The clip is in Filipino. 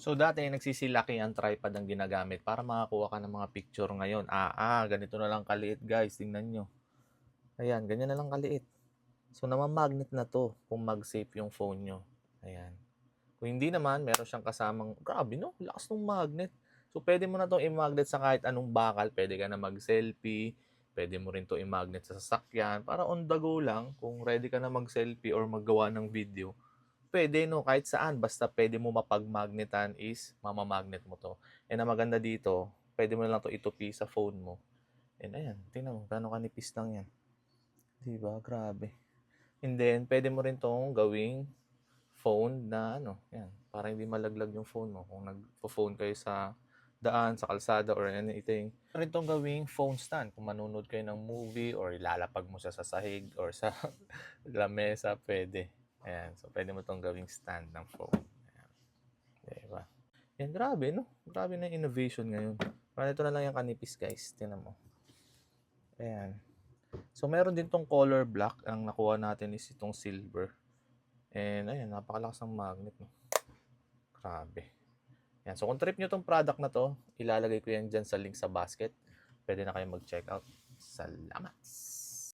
So dati nagsisilaki ang tripod ang ginagamit para makakuha ka ng mga picture ngayon. Ganito na lang kaliit guys, tingnan nyo. Ayan, ganyan na lang kaliit. So namamagnet na to kung mag-safe yung phone nyo. Ayan. Kung hindi naman, meron siyang kasamang, grabe no, lakas ng magnet. So pwede mo na itong i-magnet sa kahit anong bakal. Pwede ka na mag-selfie. Pwede mo rin to i-magnet sa sasakyan. Para on the go lang, kung ready ka na mag-selfie or maggawa ng video, pwede no, kahit saan. Basta pwede mo mapag-magnetan is mamamagnet mo to. And ang maganda dito, pwede mo na lang to itupi sa phone mo. And ayan, tingnan mo, gano'ng kanipis lang yan. Diba? Grabe. And then, pwede mo rin tong gawing phone na ano, yan, para hindi malaglag yung phone mo. Kung nagpo-phone kayo sa daan, sa kalsada, or anything. Pwede rin tong gawing phone stand. Kung manonood kayo ng movie, or ilalapag mo siya sa sahig, or sa lamesa, pwede. Ayan, so pwede mo tong gawing stand ng phone. Ayan. Diba? Yan, grabe, no? Grabe na innovation ngayon. Parang ito na lang yung kanipis, guys. Tingnan mo. Ayan. So, meron din tong color black. Ang nakuha natin is itong silver. And, ayan, napakalakas ng magnet, no? Grabe. Yan. So, kung trip nyo tong product na to, ilalagay ko yan dyan sa link sa basket. Pwede na kayo mag-check out. Salamat!